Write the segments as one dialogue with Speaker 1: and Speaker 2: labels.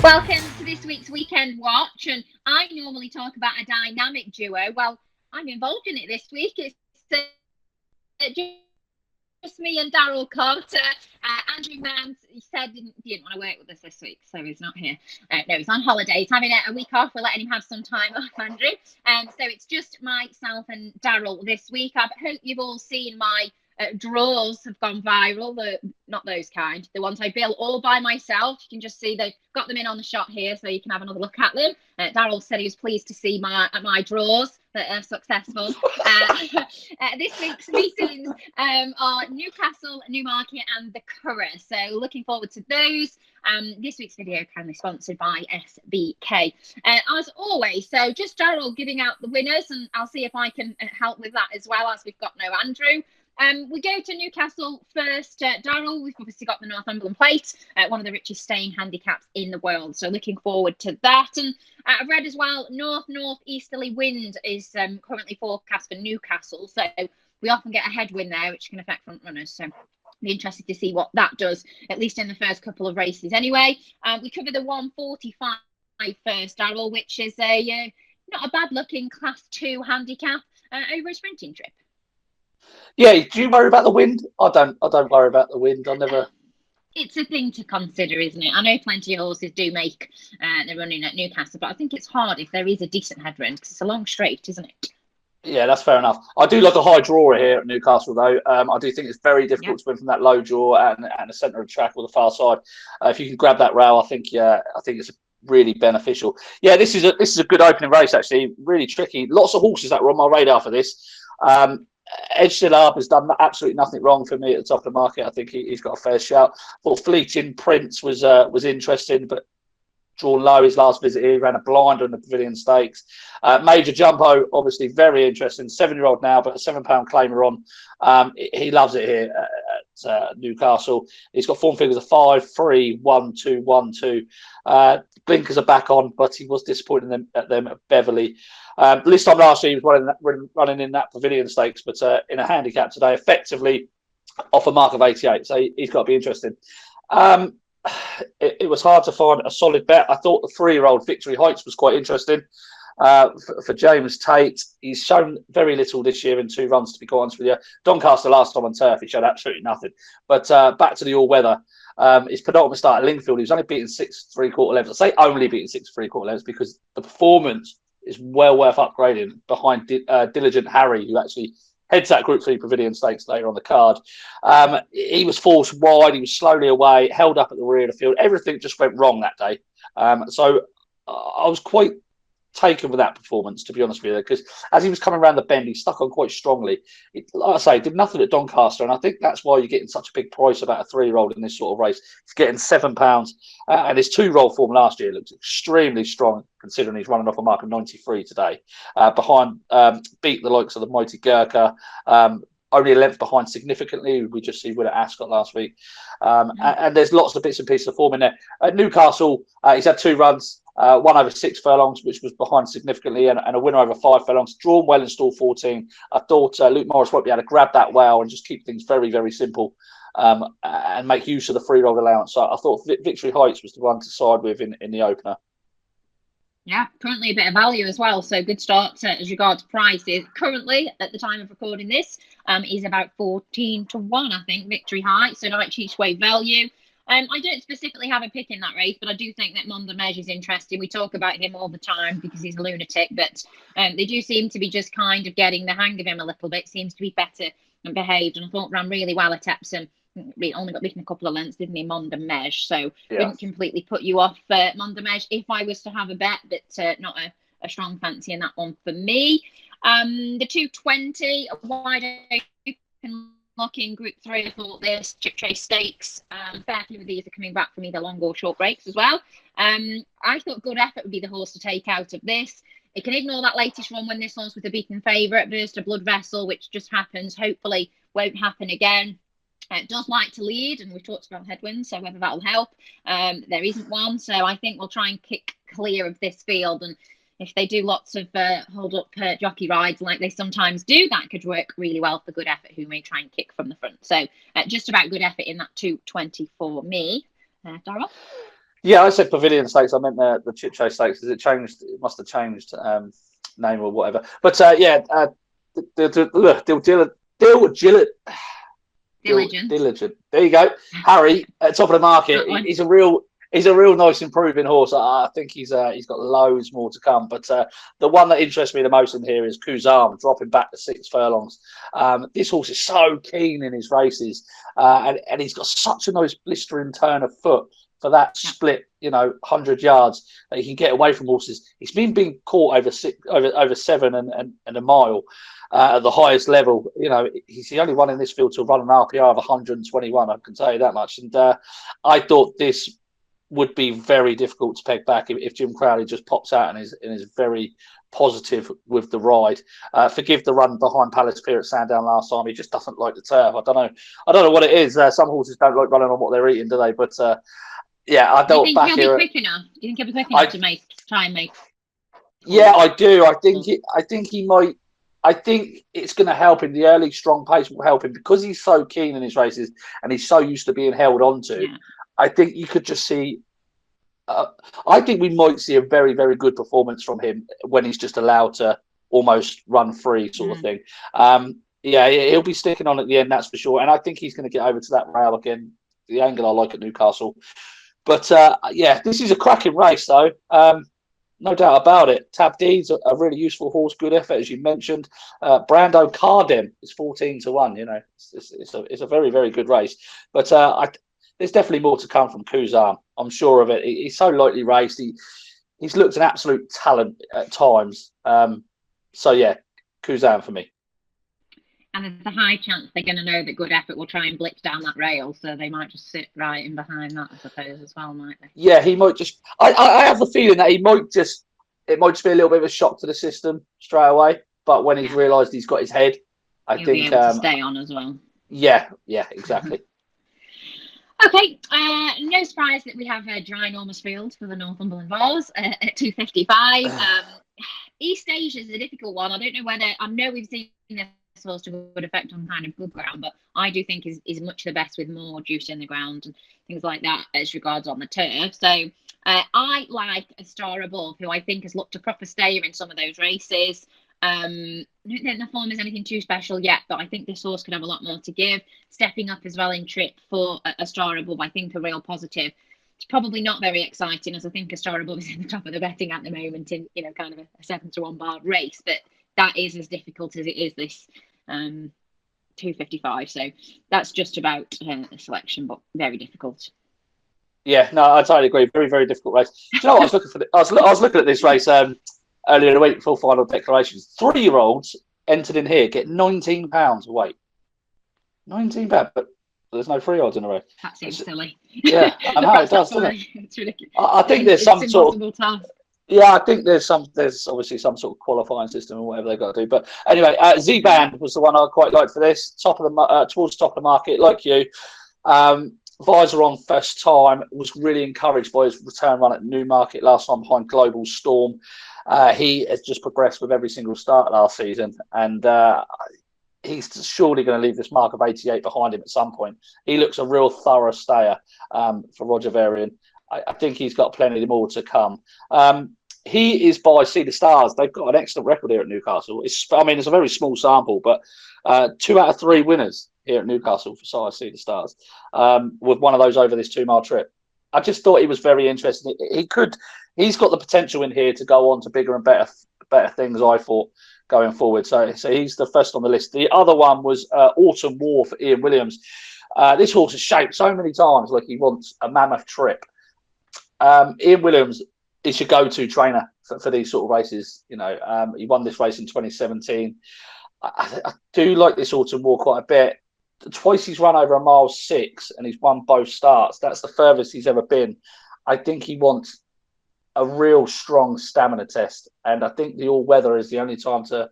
Speaker 1: Welcome to this week's Weekend Watch, and I normally talk about a dynamic duo. Well, I'm involved in it this week. It's just me and Daryl Carter. Andrew Mann, he said he didn't want to work with us this week, so he's not here. No, he's on holiday. He's having a week off. We're letting him have some time off, Andrew. So it's just myself and Daryl this week. I hope you've all seen my drawers have gone viral. Not those kind, the ones I built all by myself. You can just see they've got them in on the shot here, so you can have another look at them. Daryl said he was pleased to see my drawers that are successful. This week's meetings are Newcastle, Newmarket and the Curragh, so looking forward to those. This week's video kindly sponsored by SBK. As always, so just Daryl giving out the winners, and I'll see if I can help with that as well, as we've got no Andrew. We go to Newcastle first. Daryl, we've obviously got the Northumberland Plate, one of the richest staying handicaps in the world. So looking forward to that. And I've read as well, north-northeasterly wind is currently forecast for Newcastle. So we often get a headwind there, which can affect front runners. So be interested to see what that does, at least in the first couple of races anyway. We cover the 145 first, Daryl, which is a not a bad-looking Class 2 handicap over a sprinting trip.
Speaker 2: Yeah, do you worry about the wind? I don't worry about the wind. I never.
Speaker 1: It's a thing to consider, isn't it? I know plenty of horses do make the running at Newcastle, but I think it's hard if there is a decent headwind because it's a long straight, isn't it?
Speaker 2: Yeah, that's fair enough. I do like a high drawer here at Newcastle, though. I do think it's very difficult to win from that low draw and the centre of the track or the far side. If you can grab that rail, I think it's really beneficial. Yeah, this is a good opening race actually. Really tricky. Lots of horses that were on my radar for this. Edge Still has done absolutely nothing wrong for me at the top of the market. I think he's got a fair shout. Thought Fleeting Prince was interesting, but drawn low his last visit here. He ran a blinder in the Pavilion Stakes. Major Jumbo, obviously very interesting. 7-year-old now, but a £7 claimer on. He loves it here at Newcastle. He's got form figures of 5, 3, 1, 2, 1, 2. Blinkers are back on, but he was disappointed at them at Beverley. This time last year, he was running in that Pavilion Stakes, but in a handicap today, effectively off a mark of 88. So he's got to be interesting. It was hard to find a solid bet. I thought the 3-year-old Victory Heights was quite interesting for James Tate. He's shown very little this year in 2 runs, to be quite honest with you. Doncaster last time on turf, he showed absolutely nothing. But back to the all-weather. His penultimate start at Lingfield, he was only beaten 6 3/4 lengths. I say only beaten 6 3/4 lengths because the performance is well worth upgrading behind Diligent Harry, who actually heads that Group 3 Pavilion Stakes later on the card. He was forced wide. He was slowly away, held up at the rear of the field. Everything just went wrong that day. So I was quite taken with that performance, to be honest with you, because as he was coming around the bend, he stuck on quite strongly. Like I say, did nothing at Doncaster, and I think that's why you're getting such a big price about a 3-year-old in this sort of race. He's getting £7, and his 2-year-old form last year looked extremely strong, considering he's running off a mark of 93 today. Behind, beat the likes of the mighty Gurkha. Only a length behind significantly. We just see Willett Ascot last week. And there's lots of bits and pieces of form in there. At Newcastle, he's had 2 runs. 1 over 6 furlongs, which was behind significantly, and a winner over 5 furlongs. Drawn well in stall 14. I thought Luke Morris won't be able to grab that well and just keep things very, very simple and make use of the 3-year-old allowance. So I thought Victory Heights was the one to side with in the opener.
Speaker 1: Yeah, currently a bit of value as well. So good start as regards prices. Currently, at the time of recording this, is about 14 to 1, I think, Victory Heights. So nice each way value. I don't specifically have a pick in that race, but I do think that Mondomej is interesting. We talk about him all the time because he's a lunatic, but they do seem to be just kind of getting the hang of him a little bit. Seems to be better and behaved, and I thought ran really well at Epsom. He only got beaten a couple of lengths, didn't he, Mondomej? So wouldn't completely put you off Mondomej if I was to have a bet, but not a strong fancy in that one for me. The 220, wide open lock in Group 3. I thought this Chiptrace Stakes, fair few of these are coming back from either long or short breaks as well. I thought Good Effort would be the horse to take out of this. It can ignore that latest run when this horse was a beaten favourite, burst a blood vessel, which just happens. Hopefully won't happen again. It does like to lead, and we've talked about headwinds, so whether that'll help. There isn't one, so I think we'll try and kick clear of this field, and if they do lots of hold-up jockey rides like they sometimes do, that could work really well for Good Effort, who may try and kick from the front. So just about Good Effort in that 220 for me. Daryl?
Speaker 2: Yeah, I said Pavilion Stakes. I meant the Chiptrace Stakes. Has it changed? It must have changed name or whatever. But
Speaker 1: Diligent.
Speaker 2: Diligent. There you go, Harry at top of the market.
Speaker 1: That one.
Speaker 2: He's a real nice improving horse. I think he's got loads more to come. But the one that interests me the most in here is Khuzaam, dropping back to 6 furlongs. This horse is so keen in his races, and he's got such a nice blistering turn of foot for that split, 100 yards that he can get away from horses. He's been being caught over 7 and a mile. At the highest level, he's the only one in this field to run an RPR of 121. I can tell you that much. And I thought this would be very difficult to peg back if Jim Crowley just pops out and is very positive with the ride. Forgive the run behind Palace Pier at Sandown last time. He just doesn't like the turf. I don't know what it is. Some horses don't like running on what they're eating, do they? But I
Speaker 1: Do you think
Speaker 2: back
Speaker 1: he'll
Speaker 2: here.
Speaker 1: be quick enough? Do you think he'll be quick enough to try and make?
Speaker 2: Yeah, I do. I think he might. I think it's going to help him. The early strong pace will help him because he's so keen in his races and he's so used to being held onto. Yeah. I think you could just see. I think we might see a very, very good performance from him when he's just allowed to almost run free, sort of thing. He'll be sticking on at the end, that's for sure. And I think he's going to get over to that rail again. The angle I like at Newcastle. But this is a cracking race, though. No doubt about it. Tabdeed's a really useful horse, good effort, as you mentioned. Brando Cardem is 14-1. It's a very, very good race. But there's definitely more to come from Khuzaam. I'm sure of it. He's so lightly raced. He's looked an absolute talent at times. Khuzaam for me.
Speaker 1: And there's a high chance they're going to know that Good Effort will try and blitz down that rail, so they might just sit right in behind that, I suppose, as well, might they?
Speaker 2: Yeah, he might just. I have the feeling that it might just be a little bit of a shock to the system straight away. But when he's realised he's got his head,
Speaker 1: He'll be able to stay on as well.
Speaker 2: Yeah, exactly.
Speaker 1: Okay, no surprise that we have a dry enormous field for the Northumberland Vase at 255. East Asia is a difficult one. I don't know whether I know we've seen this horse to good effect on kind of good ground, but I do think is much the best with more juice in the ground and things like that as regards on the turf. So I like a Star Above, who I think has looked a proper stayer in some of those races. I don't think the form is anything too special yet, but I think this horse could have a lot more to give. Stepping up as well in trip for a Star Above, I think a real positive. It's probably not very exciting, as I think a Star Above is in the top of the betting at the moment in kind of a 7-1 bar race, but that is as difficult as it is this 255. So that's just about a selection, but very difficult.
Speaker 2: Yeah, no, I totally agree. Very, very difficult race. Do you know what I was looking for? I was looking at this race earlier in the week before final declarations. 3-year-olds entered in here get £19 a weight. £19, but there's no 3-year-olds in the race.
Speaker 1: That seems silly.
Speaker 2: Yeah, I know it does, doesn't it?
Speaker 1: It's ridiculous.
Speaker 2: I think there's some sort of
Speaker 1: task.
Speaker 2: Yeah, I think there's obviously some sort of qualifying system or whatever they've got to do. But anyway, Zeeband was the one I quite liked for this. Towards the top of the market, like you. Visor on first time, was really encouraged by his return run at Newmarket last time behind Global Storm. He has just progressed with every single start last season, and he's surely going to leave this mark of 88 behind him at some point. He looks a real thorough stayer for Roger Varian. I think he's got plenty more to come. He is by Sea the Stars. They've got an excellent record here at Newcastle. It's a very small sample, but 2 out of 3 winners here at Newcastle for size Sea the Stars with one of those over this 2-mile trip. I just thought he was very interesting. He's got the potential in here to go on to bigger and better things, I thought, going forward. So he's the first on the list. The other one was Autumn War for Ian Williams. This horse has shaped so many times like he wants a mammoth trip. Ian Williams is your go-to trainer for these sort of races. He won this race in 2017. I do like this Autumn War quite a bit. Twice he's run over 1.6 and he's won both starts. That's the furthest he's ever been. I think he wants a real strong stamina test, and I think the all-weather is the only time to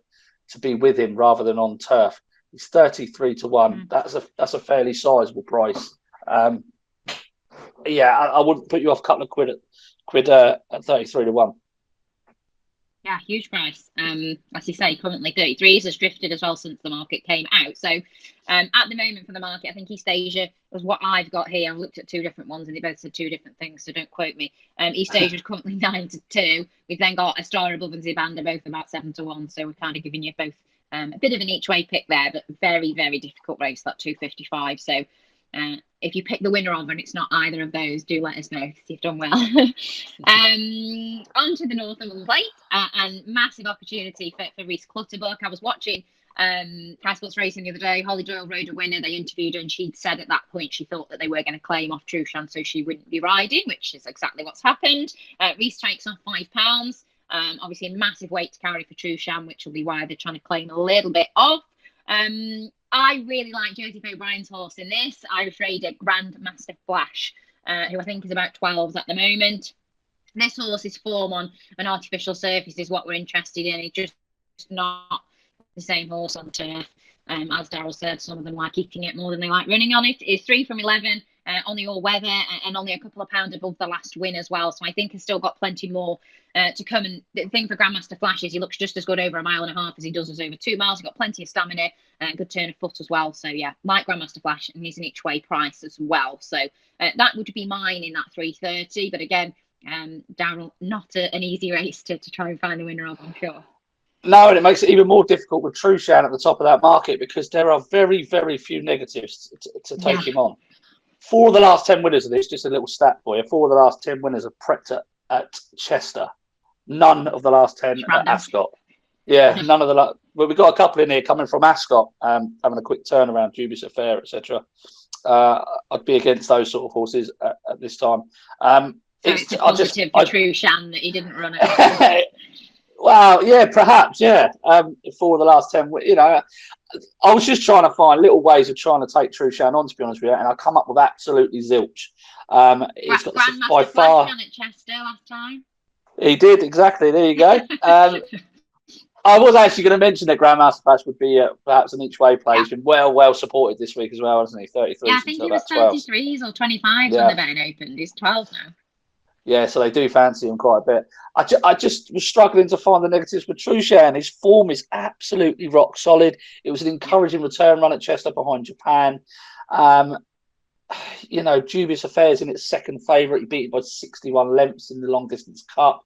Speaker 2: be with him rather than on turf. He's 33-1. That's a fairly sizable price. I wouldn't put you off a couple of quid at 33-1.
Speaker 1: Yeah, huge price. As you say, currently 33s has drifted as well since the market came out. So, at the moment for the market, I think East Asia was what I've got here. I've looked at two different ones and they both said two different things, so don't quote me. East Asia is currently 9-2. We've then got a Star Above and Zeeband are both about 7-1. So we're kind of giving you both a bit of an each way pick there, but very, very difficult race, that 255. So, if you pick the winner of and it's not either of those, do let us know because you've done well. On to the Northumberland Plate and massive opportunity for Reese Clutterbuck. I was watching Kai Sports Racing the other day. Holly Doyle rode a winner. They interviewed her and she'd said at that point she thought that they were going to claim off Trueshan so she wouldn't be riding, which is exactly what's happened. Reese takes off £5. Obviously a massive weight to carry for Trueshan, which will be why they're trying to claim a little bit off. I really like Joseph O'Brien's horse in this. Irish raider Grandmaster Flash, who I think is about 12s at the moment. This horse's form on an artificial surface is what we're interested in. It's just not the same horse on turf. As Daryl said, some of them like eating it more than they like running on it. It's 3 from 11 on the all weather and only a couple of pounds above the last win as well. So I think he's still got plenty more to come. And the thing for Grandmaster Flash is he looks just as good over 1.5 miles as he does as over 2 miles. He's got plenty of stamina and good turn of foot as well. So yeah, like Grandmaster Flash, and he's an each way price as well. So that would be mine in that 330. But again, Daryl, not an easy race to try and find the winner of, I'm sure.
Speaker 2: No, and it makes it even more difficult with Trueshan at the top of that market because there are very, very few negatives to take him on. 4 of the last 10 winners of this, just a little stat for you, 4 of the last 10 winners are prepped at Chester. None of the last 10 at Ascot. Yeah, none of the well, we've got a couple in here coming from Ascot, having a quick turnaround, dubious affair, etc. I'd be against those sort of horses at this time.
Speaker 1: So it's a positive for Trueshan that he didn't run it.
Speaker 2: Well, yeah, perhaps, yeah. 4 of the last 10, you know, I was just trying to find little ways of trying to take Trueshan on, to be honest with you, and I come up with absolutely zilch. It's got by far.
Speaker 1: At Chester last time.
Speaker 2: He did, exactly. There you go. I was actually going to mention that Grandmaster Flash would be perhaps an each way play. He's been well supported this week as well, hasn't he? 33.
Speaker 1: Yeah, I think he was 33s or 25s when the betting opened. He's 12 now.
Speaker 2: Yeah, so they do fancy him quite a bit. I just was struggling to find the negatives for Trueshan. His form is absolutely rock solid. It was an encouraging return run at Chester behind Japan. You know, dubious affairs in its second favourite. He beat it by 61 lengths in the long distance cup.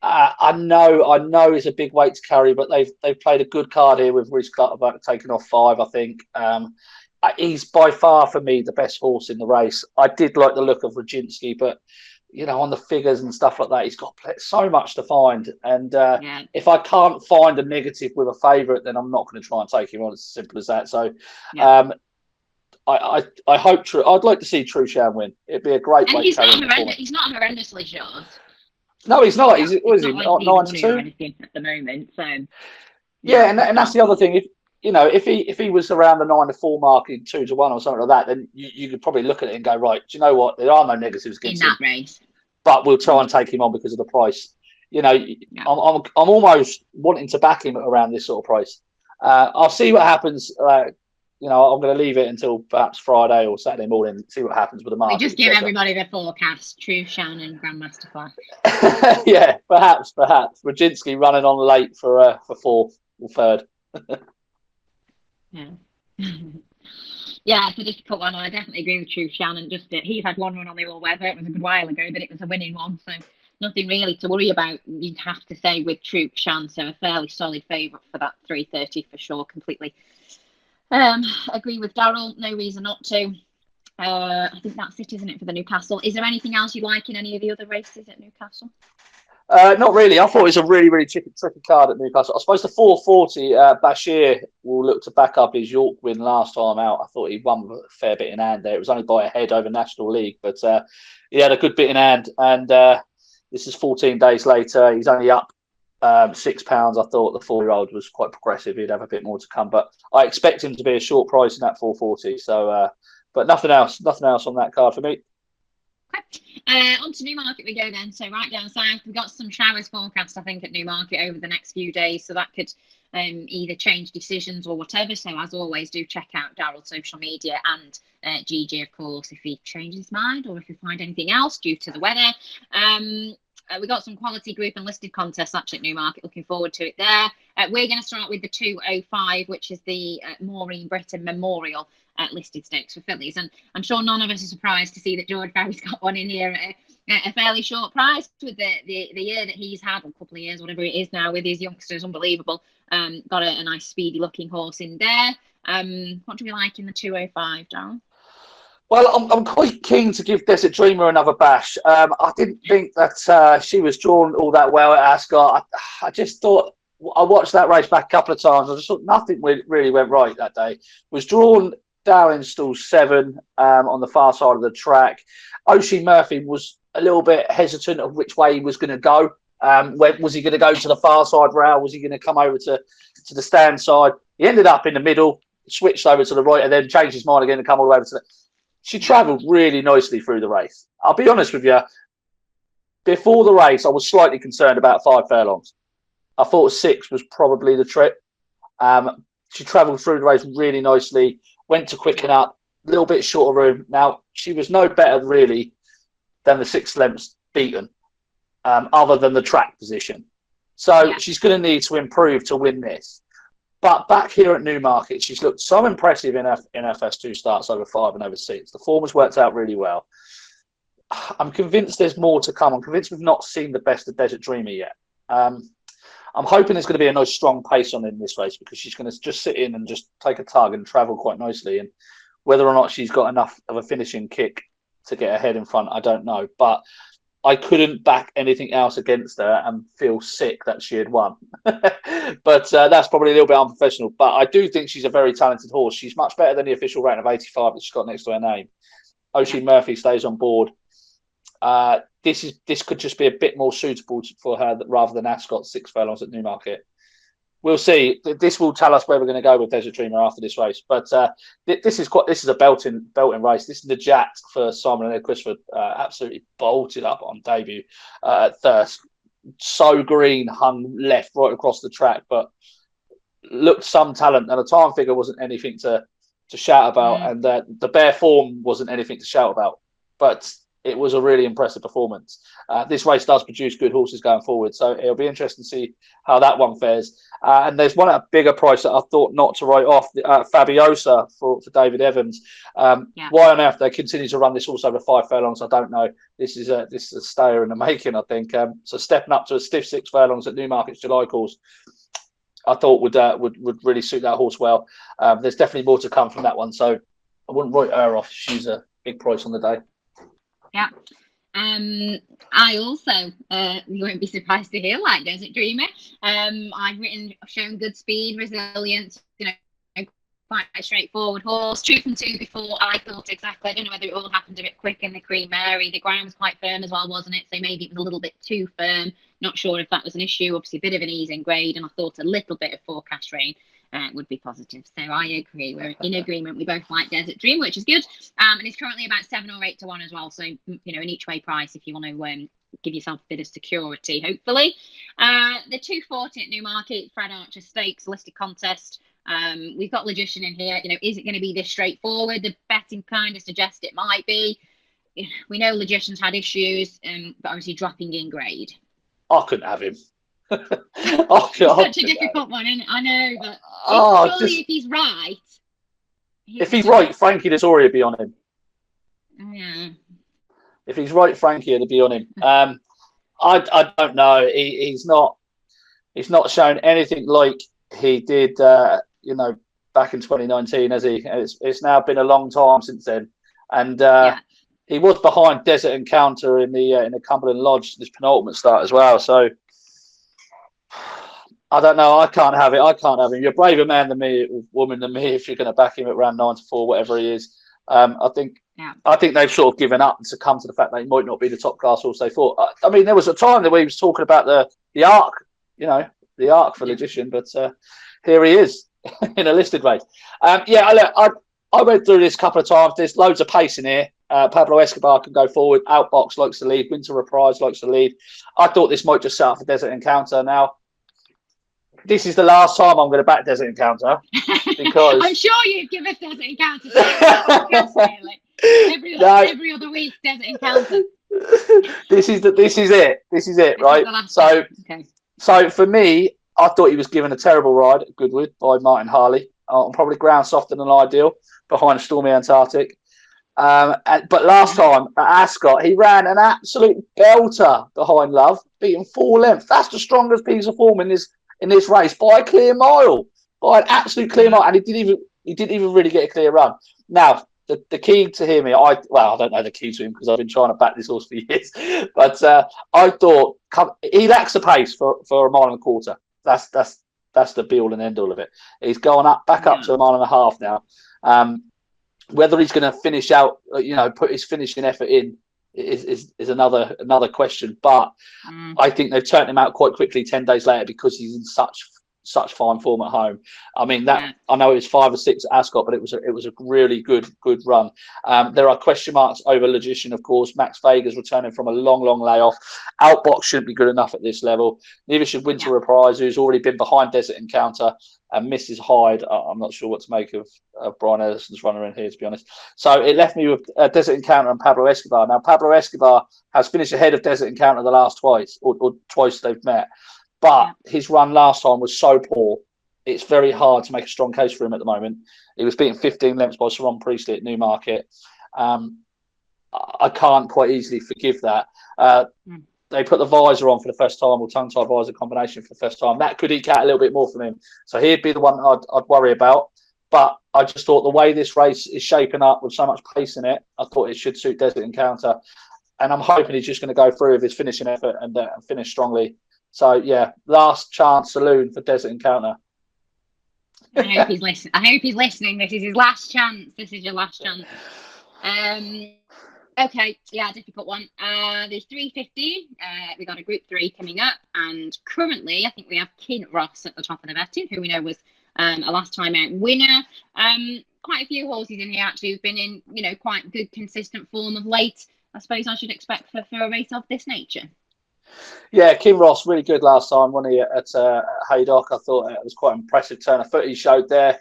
Speaker 2: I know it's a big weight to carry, but they've played a good card here with Reese Clutterbuck taking off 5, I think. He's by far for me the best horse in the race. I did like the look of Roginski, but you know, on the figures and stuff like that, he's got so much to find. And if I can't find a negative with a favourite, then I'm not going to try and take him on. It's as simple as that. So I hope I'd like to see Trueshan win. It'd be a great way.
Speaker 1: He's not horrendously short.
Speaker 2: No, he's not. He's what is he? 9-2
Speaker 1: at the moment. So
Speaker 2: yeah, and that's the other thing. If he was around the 9-4 mark in 2-1 or something like that, then you could probably look at it and go, right, do you know what? There are no negatives against him.
Speaker 1: In that race.
Speaker 2: But we'll try and take him on because of the price. You know, I'm almost wanting to back him around this sort of price. I'll see what happens. You know, I'm going to leave it until perhaps Friday or Saturday morning, see what happens with the market.
Speaker 1: We just give everybody the forecast, Trueshan and Grandmaster Flash.
Speaker 2: Yeah, perhaps. Roginski running on late for 4th or 3rd.
Speaker 1: Yeah. Yeah, it's a difficult one. I definitely agree with Trueshan. And just he's had one run on the all weather. It was a good while ago, but it was a winning one, so nothing really to worry about. You'd have to say with Trueshan, so a fairly solid favourite for that 330 for sure. Completely agree with Daryl. No reason not to. I think that's it, isn't it, for the Newcastle? Is there anything else you like in any of the other races at Newcastle?
Speaker 2: Not really. I thought it was a really tricky card at Newcastle. I suppose the 440, Baashir will look to back up his York win last time out. I thought he won a fair bit in hand there. It was only by a head over National League, but he had a good bit in hand. And this is 14 days later. He's only up £6. I thought the 4-year-old was quite progressive. He'd have a bit more to come, but I expect him to be a short price in that 440. So, but nothing else on that card for me.
Speaker 1: On to Newmarket we go then. So right down south, we've got some showers forecast, I think, at Newmarket over the next few days. So that could either change decisions or whatever. So as always, do check out Daryl's social media and GG, of course, if he changes his mind or if you find anything else due to the weather. we got some quality group and listed contests actually at Newmarket. Looking forward to it there. We're going to start with the 205, which is the Maureen Britton Memorial listed stakes for fillies. And I'm sure none of us are surprised to see that George Barry's got one in here at a fairly short price with the year that he's had, or a couple of years, whatever it is now, with his youngsters. Unbelievable. Got a nice speedy looking horse in there. What do we like in the 205, Daryl?
Speaker 2: Well, I'm quite keen to give Desert Dreamer another bash. I didn't think that she was drawn all that well at Ascot. I just thought, I watched that race back a couple of times. I just thought nothing really went right that day. Was drawn down in stall 7 on the far side of the track. Oisin Murphy was a little bit hesitant of which way he was going to go. Was he going to go to the far side rail? Was he going to come over to the stand side? He ended up in the middle, switched over to the right, and then changed his mind again and come all the way over to the... She travelled really nicely through the race. I'll be honest with you. Before the race, I was slightly concerned about 5 furlongs. I thought 6 was probably the trip. She travelled through the race really nicely, went to quicken up, a little bit short of room. Now, she was no better, really, than the 6 lengths beaten, other than the track position. So she's going to need to improve to win this. But back here at Newmarket, she's looked so impressive in her first 2 starts, over 5 and over 6. The form has worked out really well. I'm convinced there's more to come. I'm convinced we've not seen the best of Desert Dreamer yet. I'm hoping there's going to be a nice strong pace on in this race, because she's going to just sit in and just take a tug and travel quite nicely. And whether or not she's got enough of a finishing kick to get ahead in front, I don't know. But I couldn't back anything else against her and feel sick that she had won. But that's probably a little bit unprofessional. But I do think she's a very talented horse. She's much better than the official rating of 85 that she's got next to her name. Oisin Murphy stays on board. This could just be a bit more suitable for her rather than Ascot 6 furlongs at Newmarket. We'll see. This will tell us where we're going to go with Desert Dreamer after this race. But this is a belting race. This is the Jat for Simon and Ed Christopher. Absolutely bolted up on debut at Thirst. So green, hung left right across the track, but looked some talent. And the time figure wasn't anything to shout about, and the bare form wasn't anything to shout about. But it was a really impressive performance. This race does produce good horses going forward, so it'll be interesting to see how that one fares. And there's one at a bigger price that I thought not to write off, Fabiosa for David Evans. Why on earth they continue to run this horse over 5 furlongs, I don't know. This is a stayer in the making, I think. So stepping up to a stiff 6 furlongs at Newmarket's July course, I thought would really suit that horse well. There's definitely more to come from that one, so I wouldn't write her off. She's a big price on the day.
Speaker 1: Yeah. I also, you won't be surprised to hear, like Desert Dreamer. I've shown good speed, resilience, quite a straightforward horse. Truth and 2 before, I thought exactly. I don't know whether it all happened a bit quick in the Queen Mary. The ground was quite firm as well, wasn't it? So maybe it was a little bit too firm. Not sure if that was an issue. Obviously, a bit of an ease in grade, and I thought a little bit of forecast rain would be positive. So I agree. We're in agreement. We both like Desert Dream, which is good. And it's currently about 7 or 8 to 1 as well. So, an each way price if you want to give yourself a bit of security, hopefully. The 240 at Newmarket, Fred Archer Stakes, listed contest. We've got Logician in here. Is it going to be this straightforward? The betting kind of suggest it might be. We know Logician's had issues, but obviously dropping in grade.
Speaker 2: I couldn't have him.
Speaker 1: It's such a difficult one, isn't it? I know, but surely if he's right.
Speaker 2: If he's right, Frankie Dettori would be on him.
Speaker 1: Yeah.
Speaker 2: If he's right, Frankie would be on him. I don't know. He's not shown anything like he did. Back in 2019, has he? It's now been a long time since then, and he was behind Desert Encounter in the Cumberland Lodge this penultimate start as well. So. I don't know. I can't have it. I can't have him. You're a braver man than me, woman than me, if you're going to back him at round 9 to 4, whatever he is. I think they've sort of given up and succumbed to the fact that he might not be the top class horse they thought. I mean, there was a time that he was talking about the arc, the arc for Logician, but here he is in a listed race. I went through this a couple of times. There's loads of pace in here. Pablo Escobar can go forward. Outbox likes to lead. Winter Reprise likes to lead. I thought this might just set up for Desert Encounter. Now, this is the last time I'm going to back Desert Encounter because
Speaker 1: I'm sure you've given Desert Encounter every other week. Desert Encounter.
Speaker 2: This is it. This is it, right? So,
Speaker 1: okay.
Speaker 2: so for me, I thought he was given a terrible ride at Goodwood by Martin Harley. On probably ground softer than ideal behind a stormy Antarctic. But last time at Ascot, he ran an absolute belter behind Love, beating 4 lengths. That's the strongest piece of form in this race by a clear mile, by an absolute clear mile, and he didn't even really get a clear run. Now, the key to him, I don't know the key to him because I've been trying to back this horse for years, but I thought he lacks the pace for a mile and a quarter. That's the be all and end all of it. He's going back up to a mile and a half now. Whether he's going to finish out, put his finishing effort in is another question. But I think they've turned him out quite quickly 10 days later because he's in such fine form at home. I mean, I know it was 5 or 6 at Ascot, but it was a really good run. There are question marks over Logician, of course. Max Vega's returning from a long layoff. Outbox shouldn't be good enough at this level. Neither should Winter Reprise, who's already been behind Desert Encounter, and Mrs. Hyde. I'm not sure what to make of Brian Ellison's runner in here, to be honest. So it left me with Desert Encounter and Pablo Escobar. Now, Pablo Escobar has finished ahead of Desert Encounter the last twice, or twice they've met. But his run last time was so poor, it's very hard to make a strong case for him at the moment. He was beaten 15 lengths by Sir Ron Priestley at Newmarket. I can't quite easily forgive that. They put the visor on for the first time, or tongue-tie visor combination for the first time. That could eke out a little bit more from him. So he'd be the one I'd worry about. But I just thought the way this race is shaping up with so much pace in it, I thought it should suit Desert Encounter. And I'm hoping he's just going to go through with his finishing effort and finish strongly. So, yeah, last chance saloon for Desert Encounter.
Speaker 1: I hope he's listening. This is his last chance. This is your last chance. Okay, yeah, difficult one. There's 350. We got a Group 3 coming up, and currently I think we have Kinross at the top of the betting, who we know was a last time out winner. Quite a few horses in here actually who've been in, quite good consistent form of late. I suppose I should expect for a race of this nature.
Speaker 2: Yeah, Kinross really good last time, wasn't he, at Haydock? I thought it was quite an impressive turn of foot he showed there.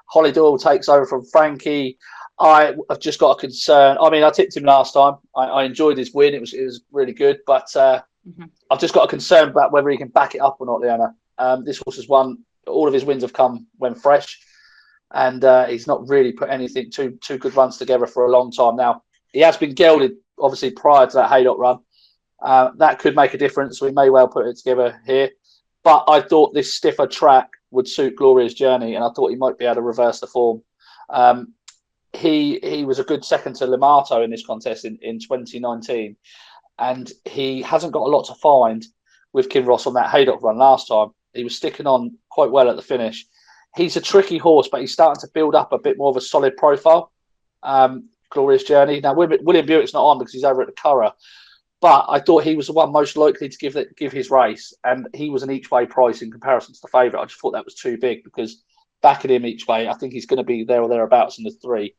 Speaker 2: Holly Doyle takes over from Frankie. I've just got a concern. I mean, I tipped him last time. I enjoyed his win. It was really good, but I've just got a concern about whether he can back it up or not, Leonna. This horse has won. All of his wins have come when fresh, and he's not really put anything two good runs together for a long time now. He has been gelded, obviously, prior to that Haydock run. That could make a difference. We may well put it together here. But I thought this stiffer track would suit Gloria's Journey, and I thought he might be able to reverse the form. He was a good second to Limato in this contest in 2019, and he hasn't got a lot to find with Kinross on that Haydock run last time. He was sticking on quite well at the finish. He's a tricky horse, but he's starting to build up a bit more of a solid profile. Gloria's Journey. Now, William Buick's not on because he's over at the Curragh. But I thought he was the one most likely to give his race, and he was an each-way price in comparison to the favourite. I just thought that was too big because backing him each way, I think he's going to be there or thereabouts in the 3.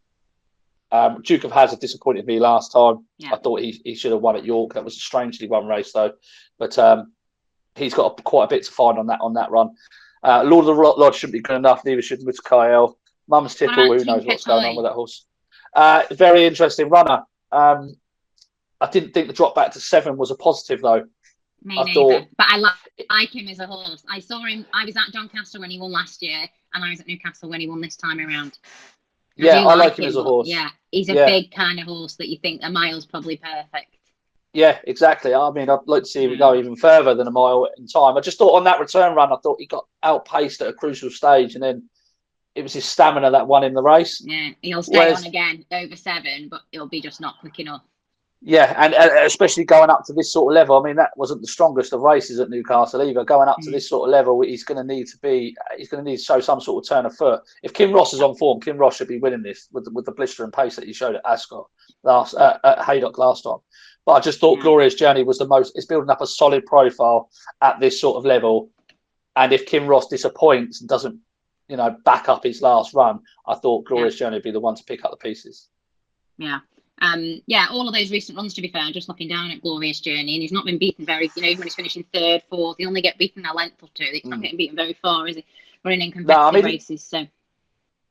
Speaker 2: Duke of Hazzard disappointed me last time. Yeah. I thought he should have won at York. That was a strangely won race though, but he's got quite a bit to find on that run. Lord of the Lodge shouldn't be good enough. Neither should Mr. Kyle. Mum's Tipple. Who knows what's going on with that horse? Very interesting runner. I didn't think the drop back to 7 was a positive, though.
Speaker 1: Me neither. But I like him as a horse. I saw him. I was at Doncaster when he won last year, and I was at Newcastle when he won this time around.
Speaker 2: I like him as a horse.
Speaker 1: Yeah, he's a big kind of horse that you think a mile's probably perfect.
Speaker 2: Yeah, exactly. I mean, I'd like to see him go even further than a mile in time. I just thought on that return run, I thought he got outpaced at a crucial stage, and then it was his stamina that won him the race.
Speaker 1: Yeah, he'll stay on again over 7, but it'll be just not quick enough.
Speaker 2: Yeah, and especially going up to this sort of level. I mean, that wasn't the strongest of races at Newcastle either. Going up to this sort of level, he's going to need to show some sort of turn of foot. If Kinross is on form, Kinross should be winning this with the blistering pace that he showed at Ascot at Haydock last time. But I just thought Gloria's Journey was the most. It's building up a solid profile at this sort of level, and if Kinross disappoints and doesn't, back up his last run, I thought Gloria's Journey would be the one to pick up the pieces.
Speaker 1: Yeah. All of those recent runs, to be fair, just looking down at Glorious Journey, and he's not been beaten very, even when he's finishing 3rd, 4th, he only get beaten a length or 2. He's not getting beaten very far, is he? Running in competitive races, so.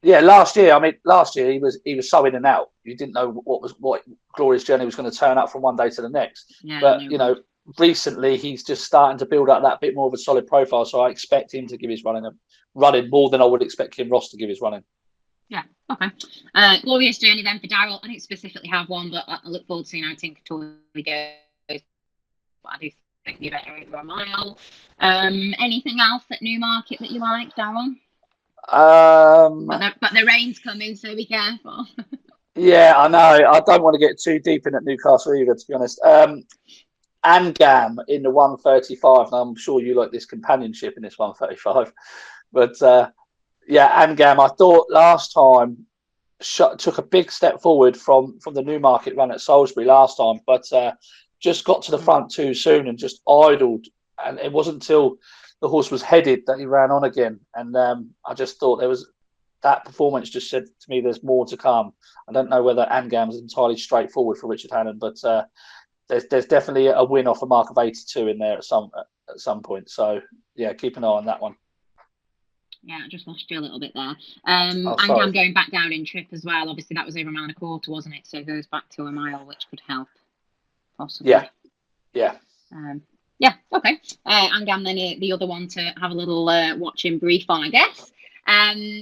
Speaker 2: Yeah, last year. I mean, last year he was so in and out. You didn't know what Glorious Journey was going to turn up from one day to the next.
Speaker 1: Yeah,
Speaker 2: But
Speaker 1: no
Speaker 2: you
Speaker 1: good.
Speaker 2: know, recently he's just starting to build up that bit more of a solid profile. So I expect him to give his running more than I would expect Kim Ross to give his running.
Speaker 1: Yeah, okay. Glorious Journey then for Daryl. I don't specifically have one, but I look forward to seeing how Tinkertoy goes. But I do think you're better over a mile. Anything else at Newmarket that you like, Daryl? But the rain's coming, so be careful.
Speaker 2: Yeah, I know. I don't want to get too deep in at Newcastle either, to be honest. Anghaam in the 135, and I'm sure you like this companionship in this 135. But yeah, Anghaam, I thought last time took a big step forward from the Newmarket run at Salisbury last time, but just got to the front too soon and just idled. And it wasn't until the horse was headed that he ran on again. And I just thought that performance just said to me there's more to come. I don't know whether Anghaam is entirely straightforward for Richard Hannon, but there's definitely a win off a mark of 82 in there at some point. So yeah, keep an eye on that one.
Speaker 1: Yeah, I just lost you a little bit there.
Speaker 2: Sorry.
Speaker 1: Anghaam going back down in trip as well. Obviously, that was over a mile and a quarter, wasn't it? So it goes back to a mile, which could help, possibly.
Speaker 2: Yeah.
Speaker 1: Yeah, okay. Anghaam then the other one to have a little watching brief on, I guess.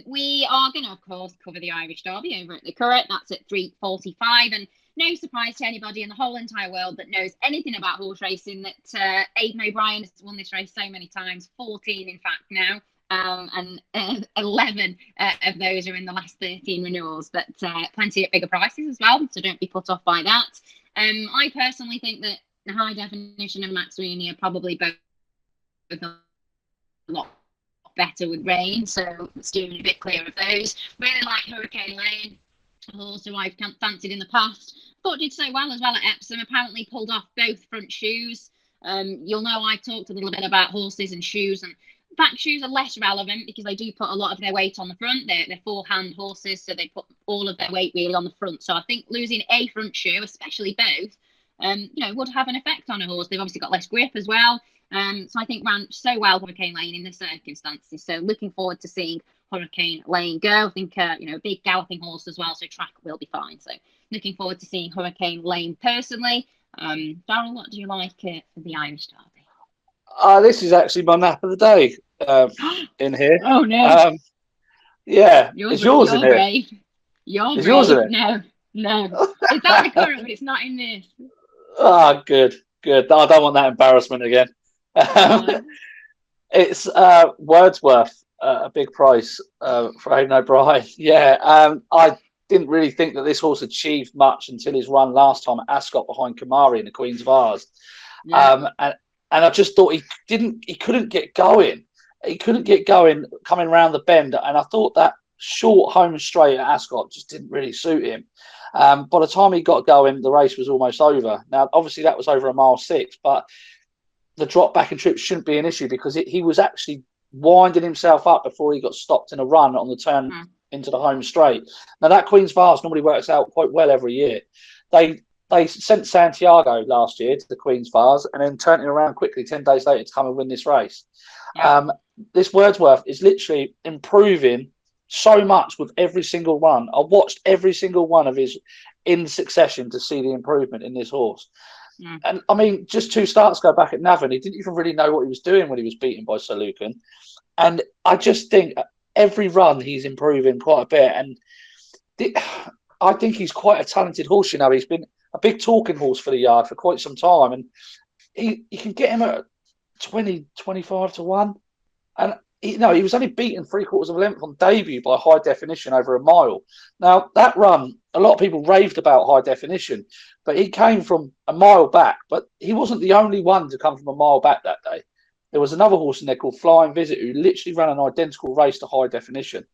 Speaker 1: We are going to, of course, cover the Irish Derby over at the Curragh. That's at 3:45, and no surprise to anybody in the whole entire world that knows anything about horse racing that Aidan O'Brien has won this race so many times, 14 in fact now. And 11 of those are in the last 13 renewals, but plenty at bigger prices as well, so don't be put off by that. I personally think that the High Definition and Max Rooney are probably both a lot better with rain, so steering a bit clear of those. Really like Hurricane Lane, a horse who I've fancied in the past. Thought did so well as well at Epsom, apparently pulled off both front shoes. You'll know I talked a little bit about horses and shoes, and back shoes are less relevant because they do put a lot of their weight on the front. They're four-hand horses, so they put all of their weight really on the front. So I think losing a front shoe, especially both, would have an effect on a horse. They've obviously got less grip as well. So I think ran so well Hurricane Lane in the circumstances. So looking forward to seeing Hurricane Lane go. I think a big galloping horse as well, so track will be fine. So looking forward to seeing Hurricane Lane personally. Daryl, what do you like for the Irish Derby?
Speaker 2: This is actually my nap of the day in here.
Speaker 1: Oh no!
Speaker 2: Yeah, it's yours in here.
Speaker 1: Brave. You're
Speaker 2: brave.
Speaker 1: Yours in it? No. It's at the Curragh, but it's not in this.
Speaker 2: Ah, good. I don't want that embarrassment again. It's Wordsworth, a big price for Aidan O'Brien. Yeah, I didn't really think that this horse achieved much until his run last time at Ascot behind Kamari in the Queen's Vase. Yeah. And I just thought he couldn't get going. He couldn't get going coming around the bend. And I thought that short home straight at Ascot just didn't really suit him. By the time he got going, the race was almost over. Now, obviously, that was over a mile 6, but the drop back and trip shouldn't be an issue because he was actually winding himself up before he got stopped in a run on the turn into the home straight. Now, that Queen's Vase normally works out quite well every year. They sent Santiago last year to the Queen's Vase and then turned it around quickly 10 days later to come and win this race. Yeah. This Wordsworth is literally improving so much with every single run. I watched every single one of his in succession to see the improvement in this horse. Yeah. And I mean, just 2 starts ago back at Navan, he didn't even really know what he was doing when he was beaten by Sir Lucan. And I just think every run he's improving quite a bit. And I think he's quite a talented horse. He's been a big talking horse for the yard for quite some time. And he can get him at 20, 25 to 1. And he was only beaten 3/4 of a length on debut by High Definition over a mile. Now, that run, a lot of people raved about High Definition, but he came from a mile back. But he wasn't the only one to come from a mile back that day. There was another horse in there called Flying Visit who literally ran an identical race to High Definition.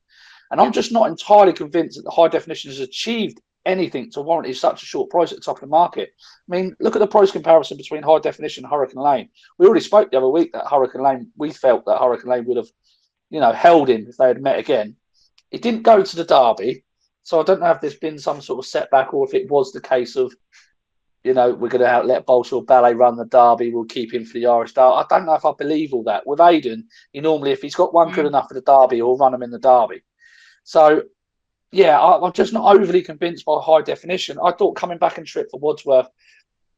Speaker 2: And I'm just not entirely convinced that the High Definition has achieved anything to warrant such a short price at the top of the market. I mean, look at the price comparison between High Definition and Hurricane Lane. We already spoke the other week that Hurricane Lane, we felt that Hurricane Lane would have, held him if they had met again. It didn't go to the Derby, so I don't know if there's been some sort of setback or if it was the case of, we're going to let Baashir Ballet run the Derby, we'll keep him for the Irish Derby. I don't know if I believe all that. With Aidan, he normally, if he's got one good enough for the Derby, he'll run him in the Derby. So, yeah, I'm just not overly convinced by high definition. I thought coming back and trip for Wordsworth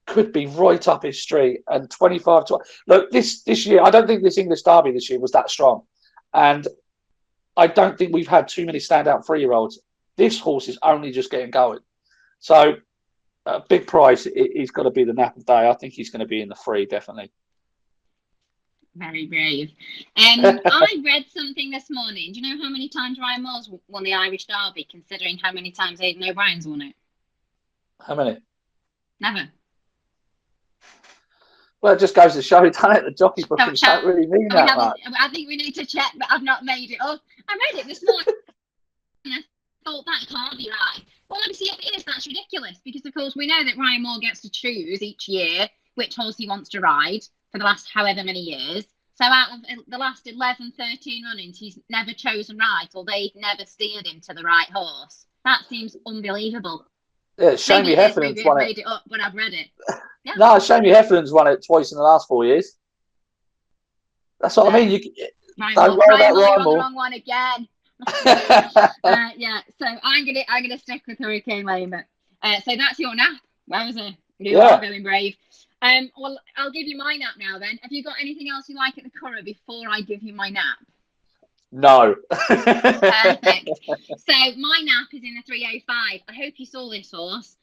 Speaker 2: could be right up his street. And 25 to look, this year, I don't think this English Derby this year was that strong. And I don't think we've had too many standout 3-year-olds. This horse is only just getting going. So, big price, he's got to be the nap of day. I think he's going to be in the 3, definitely.
Speaker 1: Very brave. I read something this morning. Do you know how many times Ryan Moore's won the Irish Derby, considering how many times Aidan O'Brien's won it?
Speaker 2: How many?
Speaker 1: Never.
Speaker 2: Well, it just goes to show, doesn't it? The jockey bookings don't really mean that much.
Speaker 1: I think we need to check, but I've not made it up. I read it this morning and I thought that can't be right. Well, obviously, if it is, that's ridiculous because, of course, we know that Ryan Moore gets to choose each year which horse he wants to ride for the last however many years. So out of the last 11, 13 runnings, he's never chosen right, or they've never steered him to the right horse. That seems unbelievable.
Speaker 2: Yeah, Shamey Heffernan's won it.
Speaker 1: Made it up, but I've read it. Yeah.
Speaker 2: No, Shamey Heffernan's won it twice in the last 4 years. That's what I mean. Don't worry about Ryan Moore.
Speaker 1: The wrong one again. Yeah, so I'm gonna stick with Hurricane Lane. So that's your nap. Where was it? You are going brave. Well, I'll give you my nap now then. Have you got anything else you like at the Curragh before I give you my nap?
Speaker 2: No.
Speaker 1: Perfect. So my nap is in the 305. I hope you saw this horse.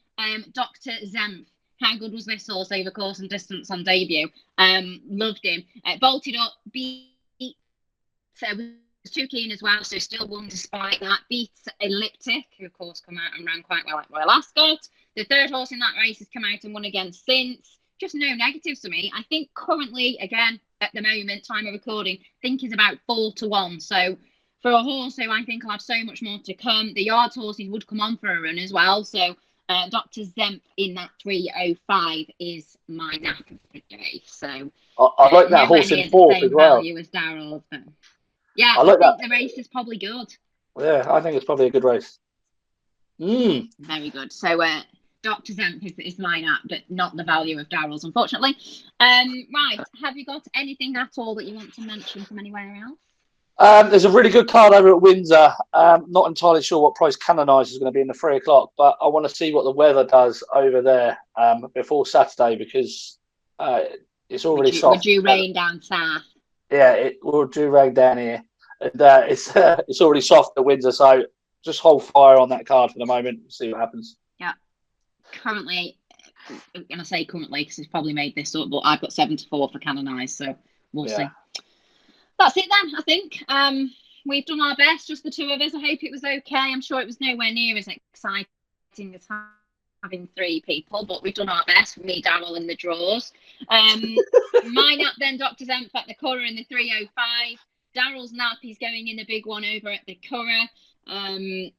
Speaker 1: Dr. Zempf. How good was this horse over course and distance on debut? Loved him. Bolted up, beat. So was too keen as well, so still won despite that. Beat Elliptic, who of course come out and ran quite well at Royal Ascot. The third horse in that race has come out and won again since. Just no negatives for me. I think currently, again, at the moment, time of recording, I think is about 4-1. So for a horse who I think will have so much more to come, the yards horses would come on for a run as well. So Dr. Zempf in that 305 is my nap of the day. So
Speaker 2: I like that horse in 4th as well.
Speaker 1: Value as Daryl, but yeah,
Speaker 2: I like
Speaker 1: think the race is probably good.
Speaker 2: Yeah, I think it's probably a good race.
Speaker 1: Very good. So Dr. Zempf is my nap, but not the value of Daryl's, unfortunately. Right, have you got anything at all that you want to mention from anywhere else?
Speaker 2: There's a really good card over at Windsor. Not entirely sure what price Canonise is going to be in the 3 o'clock, but I want to see what the weather does over there before Saturday because it's already soft.
Speaker 1: Would you rain down south?
Speaker 2: Yeah, it will do rain down here. And it's already soft at Windsor, so just hold fire on that card for the moment and see what happens.
Speaker 1: Yeah. Currently, I'm going to say currently because he's probably made this up, but I've got 7-4 for Canonise, so we'll see. That's it then, I think. We've done our best, just the two of us. I hope it was okay. I'm sure it was nowhere near as exciting as having 3 people, but we've done our best. Me, Daryl, and the draws. My nap then, Dr. Zempf at the Curragh in the 305. Daryl's nap, he's going in a big one over at the Curragh.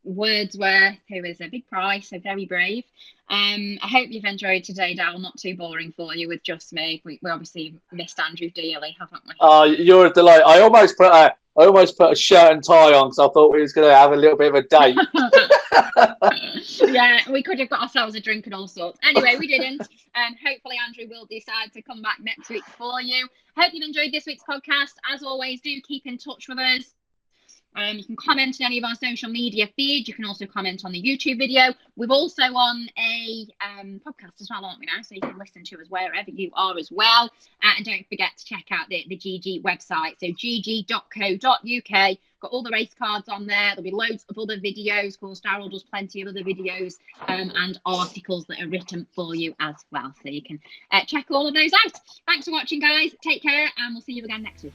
Speaker 1: Wordsworth, who is a big price, so very brave. I hope you've enjoyed today, Daryl. Not too boring for you with just me. We obviously missed Andrew dearly, haven't we?
Speaker 2: Oh, you're a delight. I almost put a shirt and tie on because I thought we was going to have a little bit of a date.
Speaker 1: Yeah, we could have got ourselves a drink and all sorts. Anyway, we didn't. Hopefully Andrew will decide to come back next week for you. Hope you've enjoyed this week's podcast. As always, do keep in touch with us. You can comment on any of our social media feeds. You can also comment on the YouTube video. We're also on a podcast as well, aren't we now? So you can listen to us wherever you are as well. And don't forget to check out the GG website. So GG.CO.UK. Got all the race cards on there. There'll be loads of other videos. Of course, Daryl does plenty of other videos and articles that are written for you as well. So you can check all of those out. Thanks for watching, guys. Take care, and we'll see you again next week.